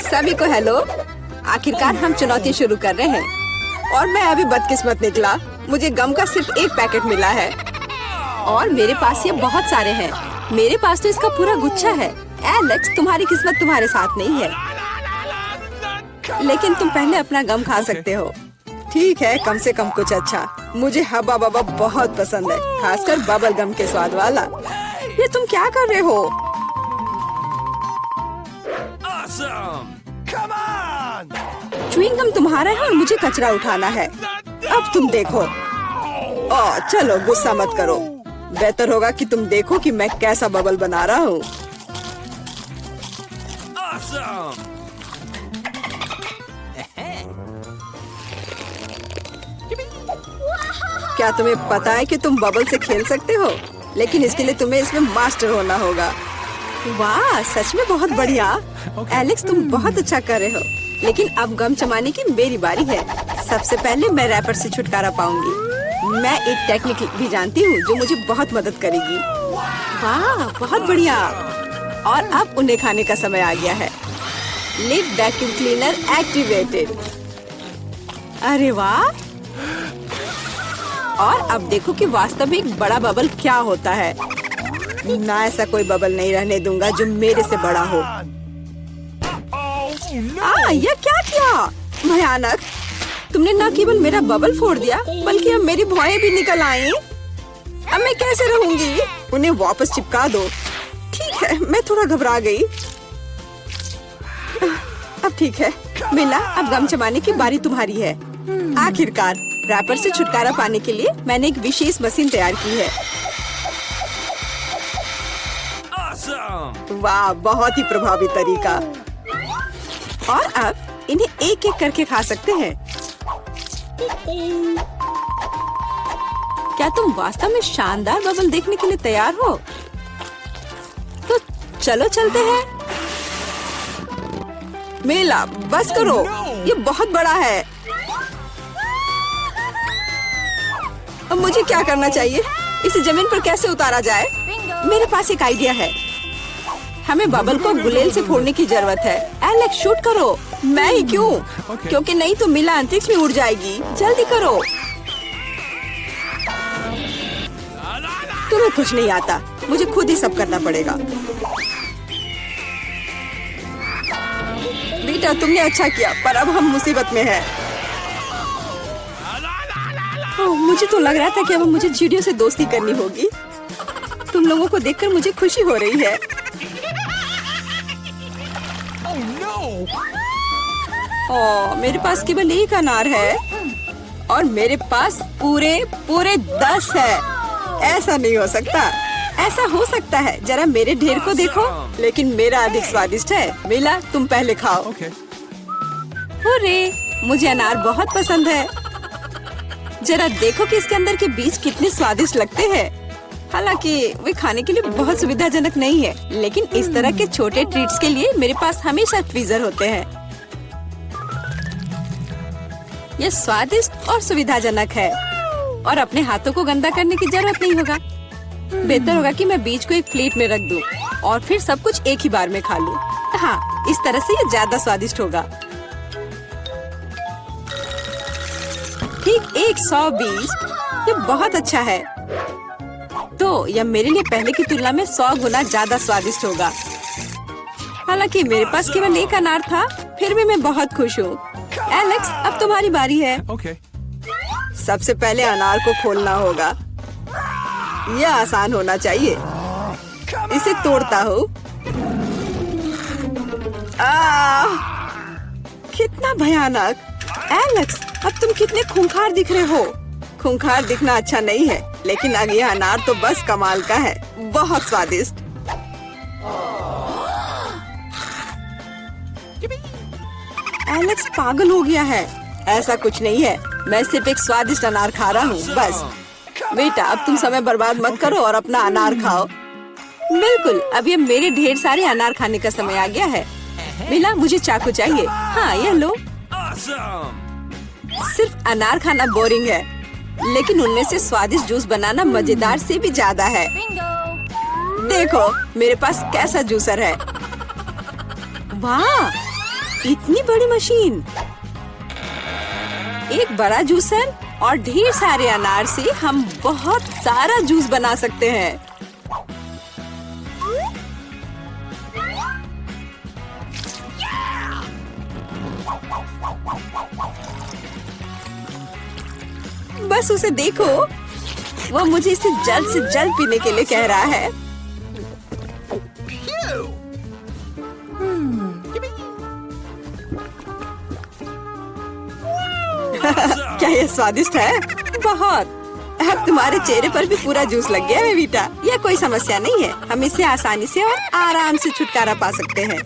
सभी को हेलो। आखिरकार हम चुनौती शुरू कर रहे हैं और मैं अभी बदकिस्मत निकला। मुझे गम का सिर्फ एक पैकेट मिला है और मेरे पास ये बहुत सारे हैं। मेरे पास तो इसका पूरा गुच्छा है। एलेक्स, तुम्हारी किस्मत तुम्हारे साथ नहीं है, लेकिन तुम पहले अपना गम खा सकते हो। ठीक है, कम से कम कुछ अच्छा। मुझे हब्बा बब्बा बहुत पसंद है, खासकर बबल गम के स्वाद वाला। ये तुम क्या कर रहे हो? च्युइंग गम तुम्हारा है और मुझे कचरा उठाना है। अब तुम देखो। चलो गुस्सा मत करो। बेहतर होगा कि तुम देखो कि मैं कैसा बबल बना रहा हूँ। क्या तुम्हें पता है कि तुम बबल से खेल सकते हो? लेकिन इसके लिए तुम्हें इसमें मास्टर होना होगा। वाह, सच में बहुत बढ़िया। एलेक्स, तुम बहुत अच्छा कर रहे हो। लेकिन अब गम चबाने की मेरी बारी है। सबसे पहले मैं रैपर से छुटकारा पाऊंगी। मैं एक टेक्निक भी जानती हूँ जो मुझे बहुत मदद करेगी। वाह, बहुत बढ़िया। और अब उन्हें खाने का समय आ गया है। Lid vacuum cleaner activated. अरे वाह। और अब देखो कि वास्तव में एक बड़ा बबल क्या होता है। ना, ऐसा कोई बबल नहीं रहने दूंगा जो मेरे से बड़ा हो। यह क्या किया? भयानक। तुमने न केवल मेरा बबल फोड़ दिया, बल्कि अब मेरी भौएं भी निकल आई। अब मैं कैसे रहूंगी? उन्हें वापस चिपका दो। ठीक है, मैं थोड़ा घबरा गई। अब ठीक है मिला, अब गम चबाने की बारी तुम्हारी है। आखिरकार रैपर से छुटकारा पाने के लिए मैंने एक विशेष मशीन तैयार की है। वाह, बहुत ही प्रभावी तरीका। और अब इन्हें एक एक करके खा सकते हैं। क्या तुम वास्तव में शानदार बबल देखने के लिए तैयार हो? तो चलो चलते हैं। मेला, बस करो, ये बहुत बड़ा है। अब मुझे क्या करना चाहिए? इसे जमीन पर कैसे उतारा जाए? मेरे पास एक आइडिया है। हमें बबल को गुलेल से फोड़ने की जरूरत है। एलेक्स, शूट करो। मैं ही क्यों? क्योंकि नहीं तो मिला अंतरिक्ष में उड़ जाएगी। जल्दी करो। तुम्हें कुछ नहीं आता, मुझे खुद ही सब करना पड़ेगा। बेटा, तुमने अच्छा किया, पर अब हम मुसीबत में हैं। मुझे तो लग रहा था कि अब मुझे चिड़ियों से दोस्ती करनी होगी। तुम लोगों को देखकर मुझे खुशी हो रही है। मेरे पास केवल एक अनार है और मेरे पास पूरे 10 है। ऐसा नहीं हो सकता। ऐसा हो सकता है, जरा मेरे ढेर को देखो। लेकिन मेरा अधिक स्वादिष्ट है। मिला, तुम पहले खाओ। अरे, मुझे अनार बहुत पसंद है। जरा देखो कि इसके अंदर के बीज कितने स्वादिष्ट लगते हैं। हालांकि वे खाने के लिए बहुत सुविधाजनक नहीं है, लेकिन इस तरह के छोटे ट्रीट्स के लिए मेरे पास हमेशा ट्वीजर होते हैं। यह स्वादिष्ट और सुविधाजनक है और अपने हाथों को गंदा करने की जरूरत नहीं होगा। बेहतर होगा कि मैं बीज को एक प्लेट में रख दूं और फिर सब कुछ एक ही बार में खा लूं। हाँ, इस तरह से ये ज्यादा स्वादिष्ट होगा। ठीक 120। ये बहुत अच्छा है। तो यह मेरे लिए पहले की तुलना में 100 गुना ज्यादा स्वादिष्ट होगा। हालांकि मेरे पास केवल एक अनार था, फिर भी मैं बहुत खुश हूँ। एलेक्स, अब तुम्हारी बारी है। सबसे पहले अनार को खोलना होगा। यह आसान होना चाहिए। इसे तोड़ता हूँ। कितना भयानक। एलेक्स, अब तुम कितने खूंखार दिख रहे हो। खूंखार दिखना अच्छा नहीं है, लेकिन अब यह अनार तो बस कमाल का है। बहुत स्वादिष्ट। एलेक्स पागल हो गया है। ऐसा कुछ नहीं है, मैं सिर्फ एक स्वादिष्ट अनार खा रहा हूँ, बस। बेटा, अब तुम समय बर्बाद मत करो और अपना अनार खाओ। बिल्कुल, अब ये मेरे ढेर सारे अनार खाने का समय आ गया है। मिला, मुझे चाकू चाहिए। हाँ, यह लो। सिर्फ अनार खाना बोरिंग है, लेकिन उनमें से स्वादिष्ट जूस बनाना मजेदार से भी ज्यादा है। देखो मेरे पास कैसा जूसर है। वाह, इतनी बड़ी मशीन, एक बड़ा जूसर और ढेर सारे अनार से हम बहुत सारा जूस बना सकते हैं। बस उसे देखो, वो मुझे इसे जल्द से जल्द पीने के लिए कह रहा है। क्या ये स्वादिष्ट है? बहुत। अब तुम्हारे चेहरे पर भी पूरा जूस लग गया है बेटा। यह कोई समस्या नहीं है, हम इससे आसानी से और आराम से छुटकारा पा सकते हैं।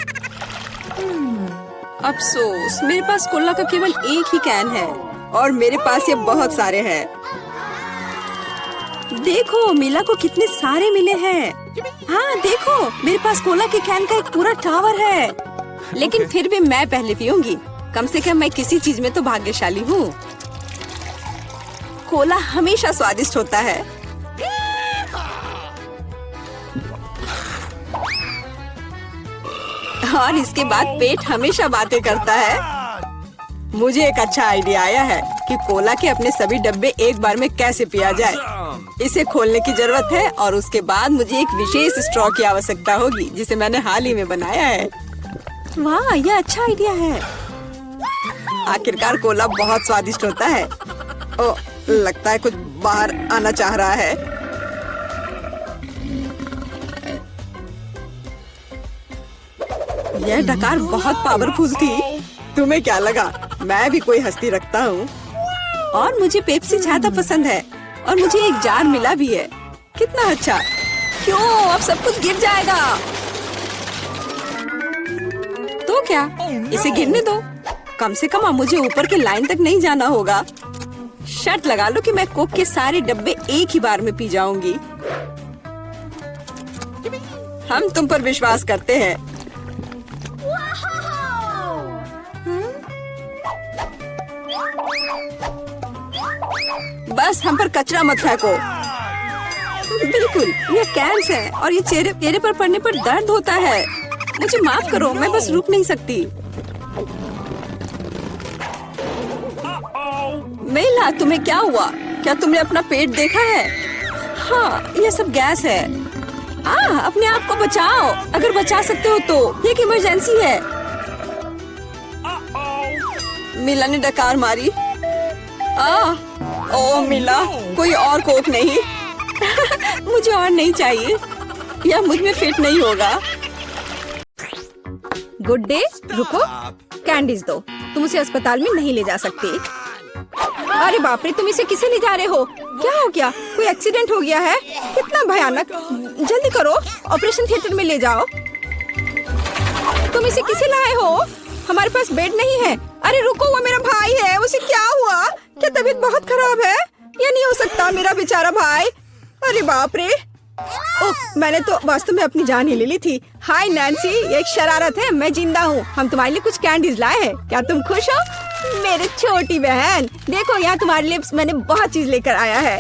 अफसोस, मेरे पास कोला का केवल एक ही कैन है और मेरे पास ये बहुत सारे हैं। देखो मीला को कितने सारे मिले हैं। हाँ देखो, मेरे पास कोला के कैन का एक पूरा टावर है। लेकिन फिर भी मैं पहले पीऊंगी। कम से कम मैं किसी चीज में तो भाग्यशाली हूँ। कोला हमेशा स्वादिष्ट होता है। और इसके बाद पेट हमेशा बातें करता है। मुझे एक अच्छा आइडिया आया है कि कोला के अपने सभी डब्बे एक बार में कैसे पिया जाए। इसे खोलने की जरूरत है और उसके बाद मुझे एक विशेष स्ट्रॉ की आवश्यकता होगी जिसे मैंने हाल ही में बनाया है। वाह, यह अच्छा आइडिया है। आखिरकार कोला बहुत स्वादिष्ट होता है। ओ, लगता है कुछ बाहर आना चाह रहा है। यह डकार बहुत पावरफुल थी। तुम्हें क्या लगा मैं भी कोई हस्ती रखता हूँ? और मुझे पेप्सी ज्यादा पसंद है और मुझे एक जार मिला भी है। कितना अच्छा। क्यों, अब सब कुछ गिर जाएगा। तो क्या, इसे गिरने दो। कम से कम अब मुझे ऊपर के लाइन तक नहीं जाना होगा। शर्त लगा लो कि मैं कोक के सारे डब्बे एक ही बार में पी जाऊंगी। हम तुम पर विश्वास करते हैं। बस हम पर कचरा मत फेंको। बिल्कुल, ये कैंस है और ये चेहरे पर पड़ने पर दर्द होता है। मुझे माफ करो, मैं बस रुक नहीं सकती। मेला, तुम्हें क्या हुआ? क्या तुमने अपना पेट देखा है? हाँ, ये सब गैस है। अपने आप को बचाओ, अगर बचा सकते हो तो। ये एक इमरजेंसी है। मिला ने डकार मारी। ओ मिला, कोई और कोक नहीं? मुझे और नहीं चाहिए, यह मुझ में फिट नहीं होगा। गुड डे, रुको, कैंडीज दो। तुम उसे अस्पताल में नहीं ले जा सकती। अरे बाप रे, तुम इसे किसे ले जा रहे हो? क्या हो गया? कोई एक्सीडेंट हो गया है? कितना भयानक। जल्दी करो, ऑपरेशन थिएटर में ले जाओ। तुम इसे किसे लाए हो? हमारे पास बेड नहीं है। अरे रुको, वो मेरा भाई है, उसे क्या हुआ? क्या तबीयत बहुत खराब है? ये नहीं हो सकता, मेरा बेचारा भाई। अरे बाप रे। ओह, मैंने तो वास्तव में अपनी जान ही ले ली थी। हाय नैन्सी, ये एक शरारत है, मैं जिंदा हूँ। हम तुम्हारे लिए कुछ कैंडीज लाए हैं, क्या तुम खुश हो? मेरी छोटी बहन, देखो यहाँ तुम्हारे लिए मैंने बहुत चीज लेकर आया है।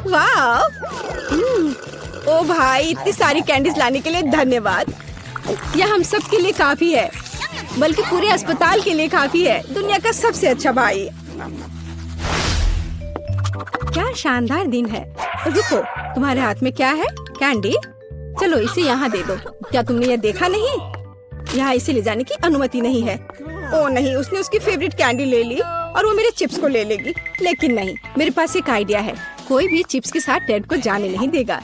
वाह। ओ भाई, इतनी सारी कैंडीज लाने के लिए धन्यवाद। यह हम सब के लिए काफी है, बल्कि पूरे अस्पताल के लिए काफी है। दुनिया का सबसे अच्छा भाई। क्या शानदार दिन है। रुको, तुम्हारे हाथ में क्या है? कैंडी। चलो इसे यहाँ दे दो। क्या तुमने ये देखा नहीं? यहाँ इसे ले जाने की अनुमति नहीं है। ओ नहीं, उसने उसकी फेवरेट कैंडी ले ली और वो मेरे चिप्स को ले लेगी। लेकिन नहीं, मेरे पास एक आइडिया है। कोई भी चिप्स के साथ टेड को जाने नहीं देगा,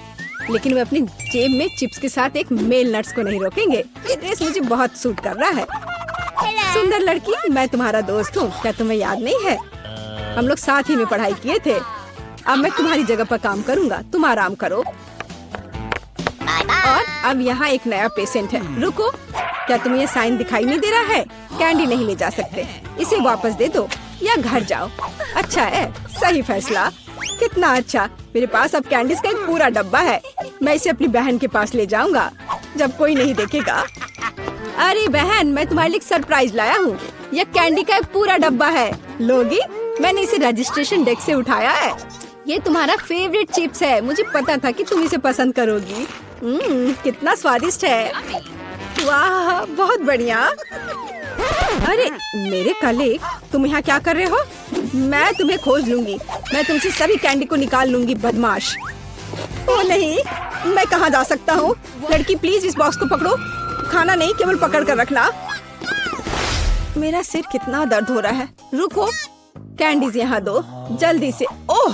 लेकिन वे अपनी जेब में चिप्स के साथ एक मेल नट्स को नहीं रोकेंगे। ये ड्रेस मुझे बहुत सूट कर रहा है। सुंदर लड़की, मैं तुम्हारा दोस्त हूँ, क्या तुम्हें याद नहीं है? हम लोग साथ ही में पढ़ाई किए थे। अब मैं तुम्हारी जगह पर काम करूँगा, तुम आराम करो। और अब यहाँ एक नया पेशेंट है। रुको, क्या तुम्हें ये साइन दिखाई नहीं दे रहा है? कैंडी नहीं ले जा सकते, इसे वापस दे दो या घर जाओ। अच्छा है, सही फैसला। कितना अच्छा, मेरे पास अब कैंडीज का एक पूरा डब्बा है। मैं इसे अपनी बहन के पास ले जाऊंगा जब कोई नहीं देखेगा। अरे बहन, मैं तुम्हारे लिए सरप्राइज लाया हूँ। यह कैंडी का एक पूरा डब्बा है, लोगी? मैंने इसे रजिस्ट्रेशन डेस्क से उठाया है। ये तुम्हारा फेवरेट चिप्स है, मुझे पता था कि तुम इसे पसंद करोगी। कितना स्वादिष्ट है। वाह, बहुत बढ़िया। अरे मेरे कलीग, तुम यहाँ क्या कर रहे हो? मैं तुम्हें खोज लूंगी। मैं तुमसे सभी कैंडी को निकाल लूंगी, बदमाश। ओ नहीं, मैं कहाँ जा सकता हूँ? लड़की प्लीज इस बॉक्स को पकड़ो। खाना नहीं, केवल पकड़ कर रखना। मेरा सिर कितना दर्द हो रहा है। रुको, कैंडीज यहाँ दो जल्दी से। ओह,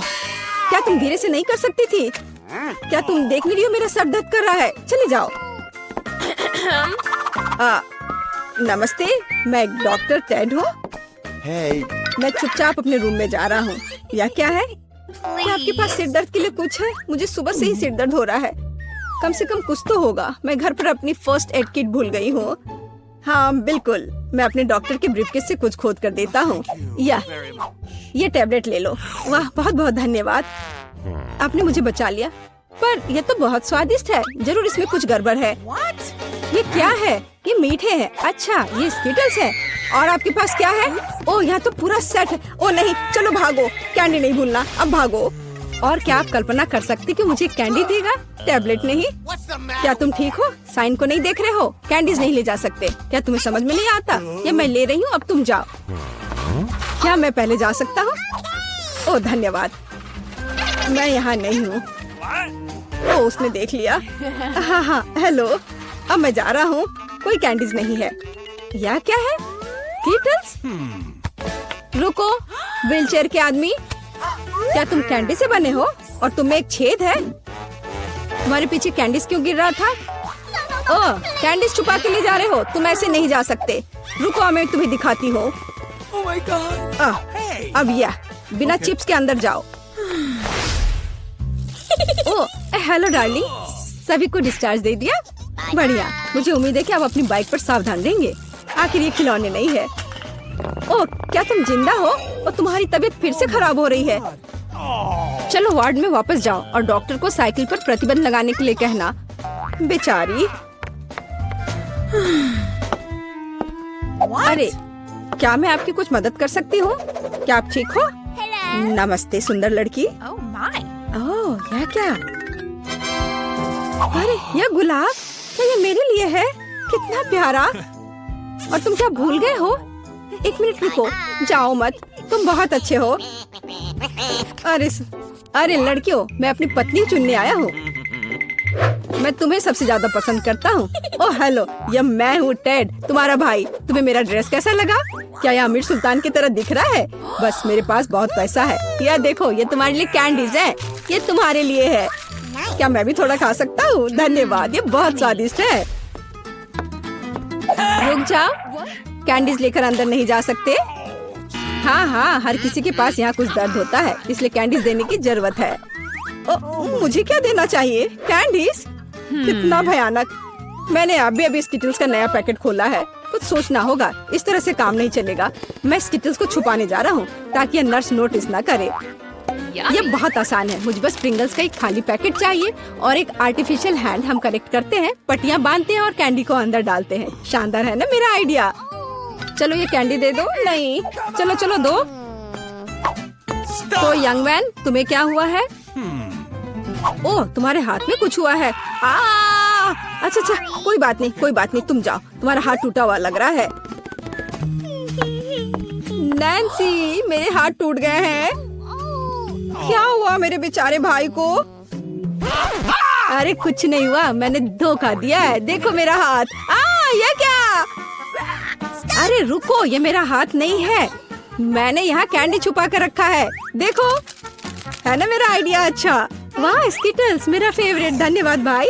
क्या तुम धीरे से नहीं कर सकती थी? क्या तुम देख नहीं रही हो मेरा सर दर्द कर रहा है? चले जाओ। नमस्ते, मैं डॉक्टर टेड हूँ। मैं चुपचाप अपने रूम में जा रहा हूँ। या क्या है? क्या आपके पास सिर दर्द के लिए कुछ है? मुझे सुबह से ही सिर दर्द हो रहा है। कम से कम कुछ तो होगा। मैं घर पर अपनी फर्स्ट एड किट भूल गई हूँ। हाँ बिल्कुल, मैं अपने डॉक्टर के ब्रीफकेस से कुछ खोद कर देता हूँ। ये टैबलेट ले लो। वाह, बहुत बहुत धन्यवाद, आपने मुझे बचा लिया। पर यह तो बहुत स्वादिष्ट है। जरूर इसमें कुछ गड़बड़ है। ये क्या है? ये मीठे हैं। अच्छा, ये स्किटल्स है। और आपके पास क्या है? ओह, यहाँ तो पूरा सेट है। ओह नहीं, चलो भागो, कैंडी नहीं भूलना। अब भागो। और क्या आप कल्पना कर सकते कि मुझे कैंडी देगा, टैबलेट नहीं? क्या तुम ठीक हो? साइन को नहीं देख रहे हो? कैंडीज नहीं ले जा सकते। क्या तुम्हें समझ में नहीं आता? ये मैं ले रही हूँ, अब तुम जाओ। क्या मैं पहले जा सकता हूँ? ओह धन्यवाद, मैं यहाँ नहीं हूँ। ओह, उसने देख लिया। हाँ, हेलो, अब मैं जा रहा हूँ। कोई कैंडीज नहीं है। यह क्या है? कीटल्स? रुको, व्हीलचेयर के आदमी, क्या तुम कैंडी से बने हो? और तुम में एक छेद है। तुम्हारे पीछे कैंडीज क्यों गिर रहा था? ओह, कैंडीज छुपा के ले जा रहे हो? तुम ऐसे नहीं जा सकते। रुको, मैं तुम्हें दिखाती हूँ। अब यह बिना चिप्स के अंदर जाओ। ओह, हेलो डार्लिंग, सभी को डिस्चार्ज दे दिया? बढ़िया, मुझे उम्मीद है कि आप अपनी बाइक पर सावधान रहेंगे। आखिर ये खिलौने नहीं है। ओह, क्या तुम जिंदा हो? और तुम्हारी तबीयत फिर से खराब हो रही है। चलो वार्ड में वापस जाओ और डॉक्टर को साइकिल पर प्रतिबंध लगाने के लिए कहना। बेचारी। अरे, क्या मैं आपकी कुछ मदद कर सकती हूँ? क्या आप ठीक हो? नमस्ते सुंदर लड़की। ओह, यह क्या? अरे, यह गुलाब, क्या ये मेरे लिए है? कितना प्यारा। और तुम क्या भूल गए हो? एक मिनट रुको, जाओ मत, तुम बहुत अच्छे हो। अरे लड़कियों, मैं अपनी पत्नी चुनने आया हूँ। मैं तुम्हें सबसे ज्यादा पसंद करता हूँ। ओह हेलो, यह मैं हूँ टेड, तुम्हारा भाई। तुम्हें मेरा ड्रेस कैसा लगा? क्या यह आमिर सुल्तान की तरह दिख रहा है? बस मेरे पास बहुत पैसा है। यह देखो, ये तुम्हारे लिए कैंडीज है। ये तुम्हारे लिए है। क्या मैं भी थोड़ा खा सकता हूँ? धन्यवाद, ये बहुत स्वादिष्ट है। रुक जाओ, कैंडीज लेकर अंदर नहीं जा सकते। हाँ, हर किसी के पास यहाँ कुछ दर्द होता है, इसलिए कैंडीज देने की जरूरत है। मुझे क्या देना चाहिए? कैंडीज? कितना भयानक। मैंने अभी स्किटल्स का नया पैकेट खोला है। कुछ सोचना होगा, इस तरह से काम नहीं चलेगा। मैं स्किटल्स को छुपाने जा रहा हूँ ताकि ये नर्स नोटिस न करे। ये बहुत आसान है। मुझे बस प्रिंगल्स का एक खाली पैकेट चाहिए और एक आर्टिफिशियल हैंड हम कनेक्ट करते हैं, पट्टियाँ बांधते हैं और कैंडी को अंदर डालते हैं। शानदार है ना मेरा आइडिया? चलो ये कैंडी दे दो। नहीं, चलो दो। तो यंग मैन, तुम्हें क्या हुआ है? ओह, तुम्हारे हाथ में कुछ हुआ है। अच्छा, कोई बात नहीं, तुम जाओ। तुम्हारा हाथ टूटा हुआ लग रहा है। नैन्सी, मेरे हाथ टूट गए हैं। क्या हुआ मेरे बेचारे भाई को? अरे कुछ नहीं हुआ, मैंने धोखा दिया है। देखो मेरा हाथ। ये क्या? अरे रुको, ये मेरा हाथ नहीं है। मैंने यहाँ कैंडी छुपा कर रखा है। देखो, है ना मेरा आइडिया अच्छा? वाह, स्किटल्स मेरा फेवरेट। धन्यवाद भाई।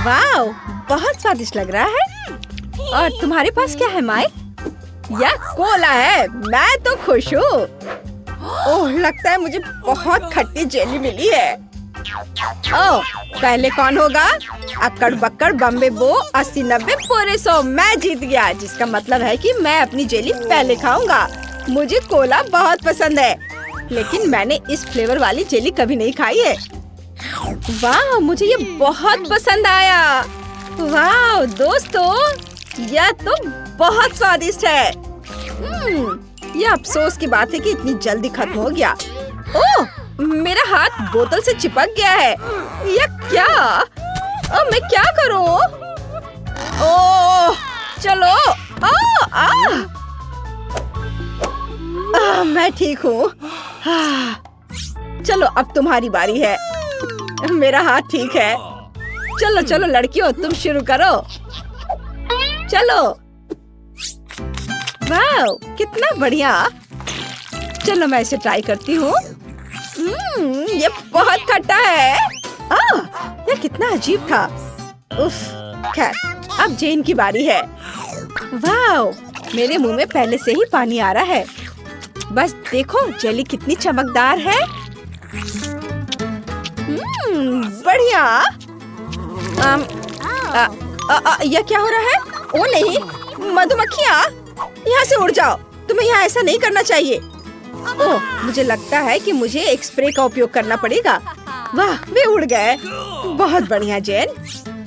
वाह, बहुत स्वादिष्ट लग रहा है। और तुम्हारे पास क्या है माइक? यह कोला है। मैं तो खुश हूँ। ओह, लगता है मुझे बहुत खट्टी जेली मिली है। ओह, पहले कौन होगा? अक्कड़ बक्कड़ बम्बे बो 80-90 पूरे 100। मैं जीत गया, जिसका मतलब है कि मैं अपनी जेली पहले खाऊंगा। मुझे कोला बहुत पसंद है, लेकिन मैंने इस फ्लेवर वाली जेली कभी नहीं खाई है। वाह, मुझे ये बहुत पसंद आया। वाह दोस्तों, यह तो बहुत स्वादिष्ट है। यह अफसोस की बात है कि इतनी जल्दी खत्म हो गया। ओह, मेरा हाथ बोतल से चिपक गया है। यह क्या? अब मैं क्या करूं? ओह, चलो मैं ठीक हूँ। चलो अब तुम्हारी बारी है। मेरा हाथ ठीक है। चलो चलो लड़कियों, तुम शुरू करो। चलो। वाह, कितना बढ़िया। चलो मैं इसे ट्राई करती हूँ। ये बहुत खट्टा है। ये कितना अजीब था। उफ, खैर, अब जेन की बारी है। वाह, मेरे मुंह में पहले से ही पानी आ रहा है। बस देखो जेली कितनी चमकदार है। बढ़िया। यह क्या हो रहा है? ओ नहीं, मधुमक्खियाँ, यहाँ से उड़ जाओ। तुम्हें यहाँ ऐसा नहीं करना चाहिए। ओह, मुझे लगता है कि मुझे एक स्प्रे का उपयोग करना पड़ेगा। वाह, वे उड़ गए। बहुत बढ़िया जेन,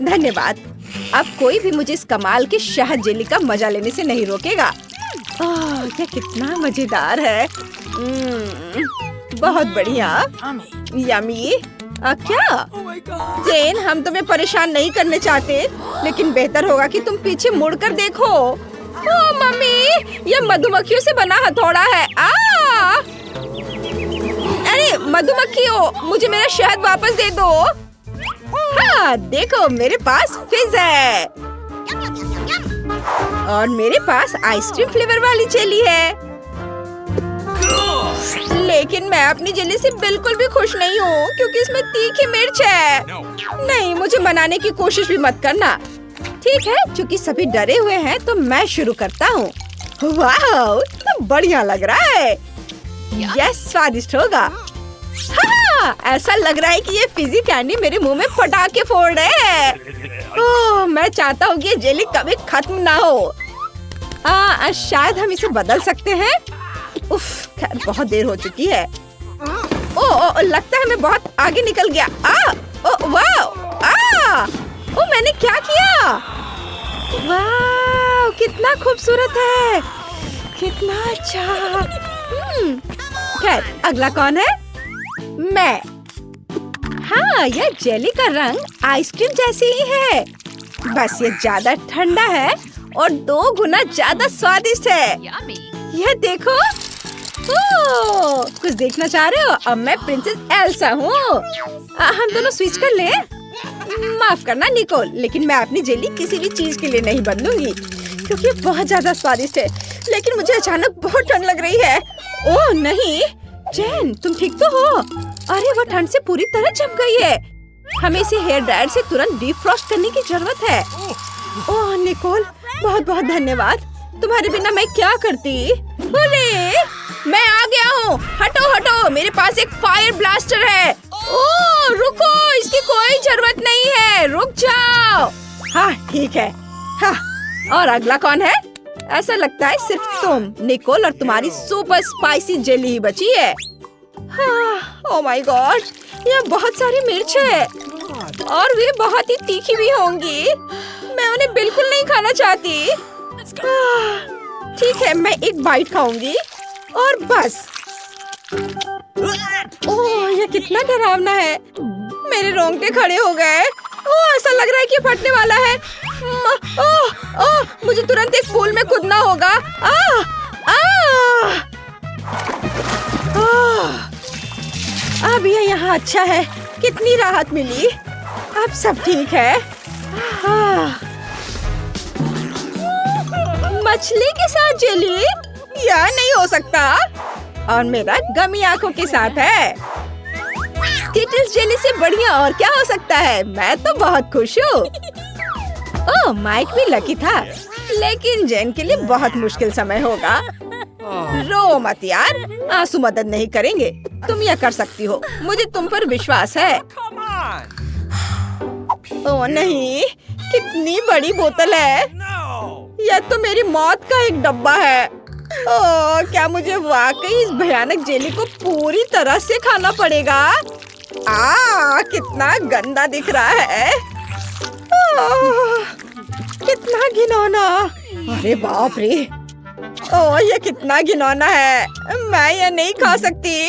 धन्यवाद। अब कोई भी मुझे इस कमाल के शहद जेली का मजा लेने से नहीं रोकेगा। यह कितना मजेदार है। बहुत बढ़िया। यम्मी। क्या जेन, हम तुम्हें परेशान नहीं करने चाहते, लेकिन बेहतर होगा कि तुम पीछे मुड़कर देखो। ओह मम्मी, यह मधुमक्खियों से बना हथौड़ा है। अरे मधुमक्खियों, मुझे मेरा शहद वापस दे दो। हाँ देखो, मेरे पास फिज है और मेरे पास आइसक्रीम फ्लेवर वाली जेली है। लेकिन मैं अपनी जेली से बिल्कुल भी खुश नहीं हूँ क्योंकि इसमें तीखी मिर्च है। नहीं, मुझे मनाने की कोशिश भी मत करना। ठीक है, क्योंकि सभी डरे हुए हैं तो मैं शुरू करता हूँ। वाह, तो बढ़िया लग रहा है। यह स्वादिष्ट होगा। हाँ, ऐसा लग रहा है कि ये फिजी कैंडी मेरे मुंह में पटाखे फोड़ रहे हैं। ओह, मैं चाहता हूँ कि ये जेली कभी खत्म ना हो। शायद हम इसे बदल सकते हैं। उफ, खैर बहुत देर हो चुकी है। ओह, लगता है मैं बहुत आगे निकल गया। वाह, मैंने क्या किया? वाह, कितना खूबसूरत है, कितना अच्छा। खैर, अगला कौन है? मैं। हाँ, यह जेली का रंग आइसक्रीम जैसे ही है, बस ये ज्यादा ठंडा है और 2 गुना ज्यादा स्वादिष्ट है। यह देखो। कुछ देखना चाह रहे हो? अब मैं प्रिंसेस एल्सा हूँ। हम दोनों स्विच कर ले। माफ करना निकोल, लेकिन मैं अपनी जेली किसी भी चीज के लिए नहीं बदलूंगी क्योंकि ये बहुत ज्यादा स्वादिष्ट है। लेकिन मुझे अचानक बहुत ठंड लग रही है। ओह नहीं, जेन तुम ठीक तो हो? अरे वो ठंड से पूरी तरह जम गई है। हमें इसे हेयर ड्रायर से तुरंत डिफ्रॉस्ट करने की जरूरत है। ओह निकोल, बहुत बहुत धन्यवाद। तुम्हारे बिना मैं क्या करती? अरे मैं आ गया हूँ। हटो हटो, मेरे पास एक फायर ब्लास्टर है। ओह रुको, इसकी कोई जरूरत नहीं है, रुक जाओ। हाँ ठीक है। हाँ, और अगला कौन है? ऐसा लगता है सिर्फ तुम, निकोल, और तुम्हारी सुपर स्पाइसी जेली ही बची है। हाँ, ओह माय गॉड, यह बहुत सारी मिर्च है और वे बहुत ही तीखी भी होंगी। मैं उन्हें बिल्कुल नहीं खाना चाहती। ठीक है, मैं एक बाइट खाऊंगी और बस। ओह यह कितना डरावना है, मेरे रोंगटे खड़े हो गए। ओह ऐसा लग रहा है कि फटने वाला है। ओह मुझे तुरंत एक पूल में कूदना होगा। अब यह यहाँ अच्छा है, कितनी राहत मिली। अब सब ठीक है। मछली के साथ जेली? यह नहीं हो सकता। और मेरा गमी आंखों के साथ है। स्किटल्स जेली से बढ़िया और क्या हो सकता है। मैं तो बहुत खुश हूँ। ओह माइक भी लकी था, लेकिन जेन के लिए बहुत मुश्किल समय होगा। रो मत यार, आंसू मदद नहीं करेंगे। तुम यह कर सकती हो, मुझे तुम पर विश्वास है। ओह नहीं, कितनी बड़ी बोतल है। यह तो मेरी मौत का एक डब्बा है। ओह क्या मुझे वाकई इस भयानक जेली को पूरी तरह से खाना पड़ेगा? कितना गंदा दिख रहा है। कितना घिनौना। अरे बाप रे, ओह ये कितना घिनौना है। मैं यह नहीं खा सकती।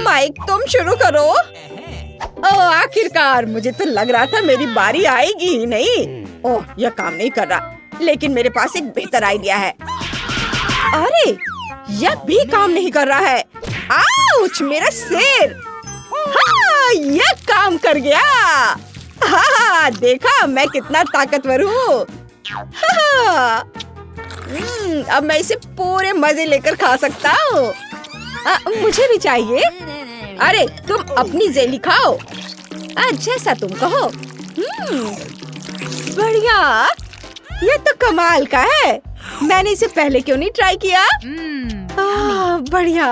माइक तुम शुरू करो। ओह आखिरकार, मुझे तो लग रहा था मेरी बारी आएगी ही नहीं। ओह यह काम नहीं कर रहा, लेकिन मेरे पास एक बेहतर आइडिया है। अरे यह भी काम नहीं कर रहा है। आउच, मेरा सिर। हाँ, यह काम कर गया। हाँ, देखा मैं कितना ताकतवर हूँ। हाँ, अब मैं इसे पूरे मजे लेकर खा सकता हूँ। मुझे भी चाहिए। अरे तुम अपनी जेली खाओ। जैसा तुम कहो। बढ़िया, ये तो कमाल का है। मैंने इसे पहले क्यों नहीं ट्राई किया? बढ़िया।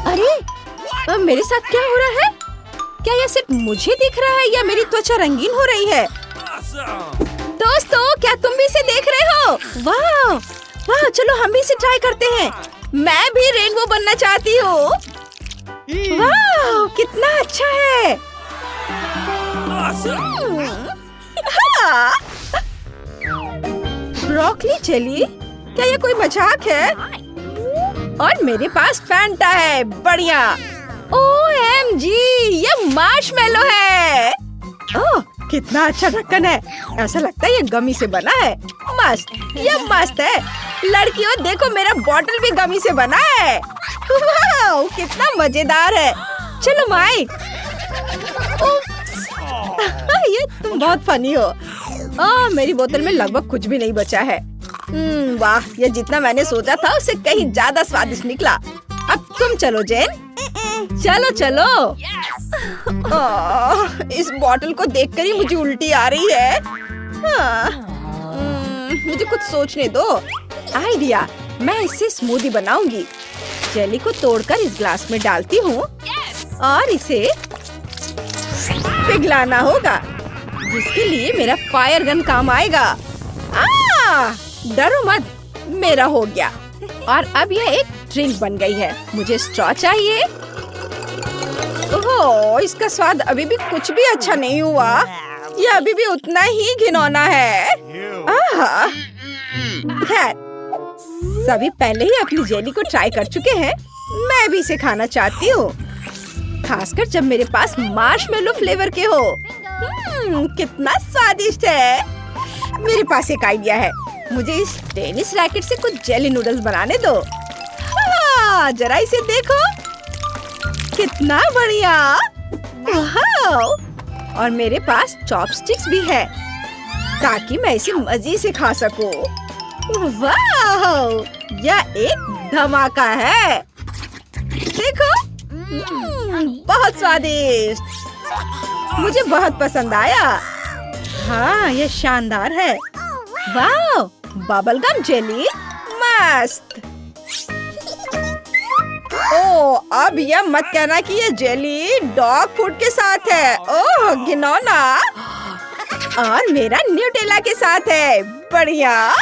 अरे मेरे साथ क्या हो रहा है? क्या यह सिर्फ मुझे दिख रहा है या मेरी त्वचा रंगीन हो रही है? दोस्तों, क्या तुम भी इसे देख रहे हो? वाह वाह, चलो हम भी इसे ट्राई करते हैं। मैं भी रेनबो बनना चाहती हूँ। वाह, कितना अच्छा है। Broccoli jelly? क्या ये कोई मजाक है? और मेरे पास फैंटा है। बढ़िया। OMG, ये मार्शमेलो है। ओह, कितना अच्छा ढक्कन है। ऐसा लगता है ये गमी से बना है। मस्त, ये मस्त है। लड़कियों देखो, मेरा बॉटल भी गमी से बना है। वाह, कितना मजेदार है। चलो माइक। ये तुम बहुत फनी हो। मेरी बोतल में लगभग कुछ भी नहीं बचा है। वाह, ये जितना मैंने सोचा था उससे कहीं ज्यादा स्वादिष्ट निकला। अब तुम चलो जेन। चलो चलो। इस बॉटल को देखकर ही मुझे उल्टी आ रही है। मुझे कुछ सोचने दो। आइडिया, मैं इससे स्मूदी बनाऊंगी। जेली को तोड़कर इस ग्लास में डालती हूँ और इसे पिघलाना होगा, जिसके लिए मेरा फायर गन काम आएगा। डरो मत, मेरा हो गया। और अब यह एक ड्रिंक बन गई है। मुझे स्ट्रॉ चाहिए। ओह, इसका स्वाद अभी भी कुछ भी अच्छा नहीं हुआ। यह अभी भी उतना ही घिनौना है। खैर, सभी पहले ही अपनी जेली को ट्राई कर चुके हैं। मैं भी इसे खाना चाहती हूँ, खासकर जब मेरे पास मार्शमेलो फ्लेवर के हो। कितना स्वादिष्ट है। मेरे पास एक आइडिया है। मुझे इस टेनिस रैकेट से कुछ जेली नूडल्स बनाने दो। जरा इसे देखो, कितना बढ़िया। और मेरे पास चॉपस्टिक्स भी है, ताकि मैं इसे मजे से खा सकूं। वाह, यह एक धमाका है। देखो, बहुत स्वादिष्ट। मुझे बहुत पसंद आया। हाँ, यह शानदार है। वाह, बबल गम जेली, मस्त। ओह, अब यह मत कहना कि ये जेली डॉग फूड के साथ है। ओह, घिनौना। और मेरा न्यूटेला के साथ है। बढ़िया।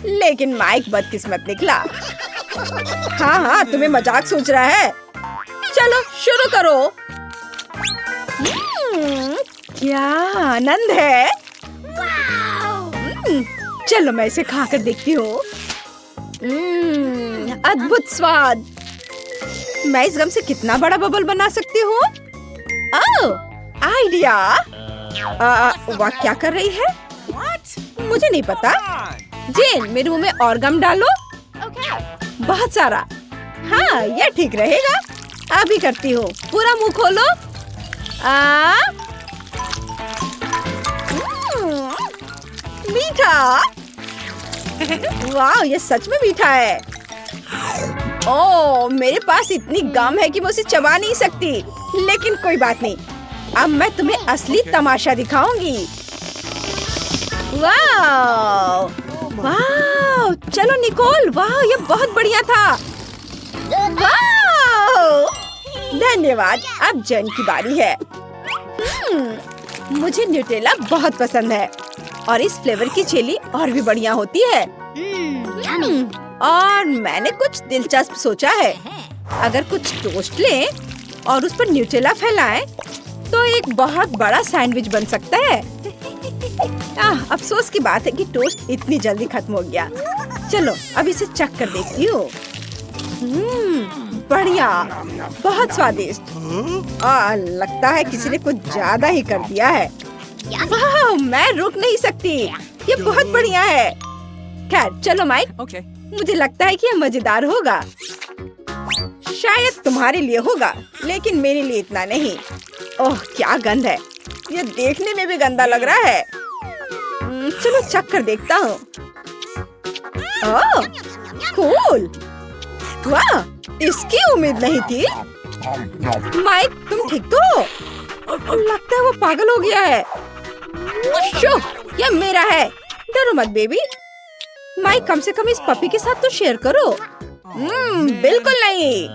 लेकिन माइक बदकिस्मत निकला। हाँ, तुम्हें मजाक सोच रहा है। चलो शुरू करो। क्या आनंद है। चलो मैं इसे खाकर देखती हूँ। अद्भुत स्वाद। मैं इस गम से कितना बड़ा बबल बना सकती हूँ? आइडिया। वाह, क्या कर रही है? मुझे नहीं पता। जेन, मेरे मुंह में और गम डालो। बहुत सारा। हाँ, यह ठीक रहेगा। अभी करती हूँ। पूरा मुंह खोलो। मीठा। वाह, ये सच में मीठा है। ओह, मेरे पास इतनी गम है कि मैं उसे चबा नहीं सकती। लेकिन कोई बात नहीं, अब मैं तुम्हें असली तमाशा दिखाऊंगी। वाह वाह, चलो निकोल। वाह, ये बहुत बढ़िया था। वाह, धन्यवाद। अब जेन की बारी है। मुझे न्यूटेला बहुत पसंद है और इस फ्लेवर की जेली और भी बढ़िया होती है। और मैंने कुछ दिलचस्प सोचा है। अगर कुछ टोस्ट लें और उस पर न्यूटेला फैलाएं, तो एक बहुत बड़ा सैंडविच बन सकता है। अफसोस की बात है कि टोस्ट इतनी जल्दी खत्म हो गया। चलो अब इसे चख कर देखती हूँ। बढ़िया, बहुत स्वादिष्ट। लगता है किसी ने कुछ ज्यादा ही कर दिया है। वाह, मैं रुक नहीं सकती। ये बहुत बढ़िया है। खैर चलो माइक, मुझे लगता है कि यह मजेदार होगा। शायद तुम्हारे लिए होगा, लेकिन मेरे लिए इतना नहीं। ओह क्या गंध है, यह देखने में भी गंदा लग रहा है। चलो चख कर देखता हूँ। ओह कूल, वाह, इसकी उम्मीद नहीं थी। माइक तुम ठीक तो? लगता है वो पागल हो गया है। शो, यह मेरा है, डरो मत बेबी। माइक कम से कम इस पपी के साथ तो शेयर करो। बिल्कुल नहीं।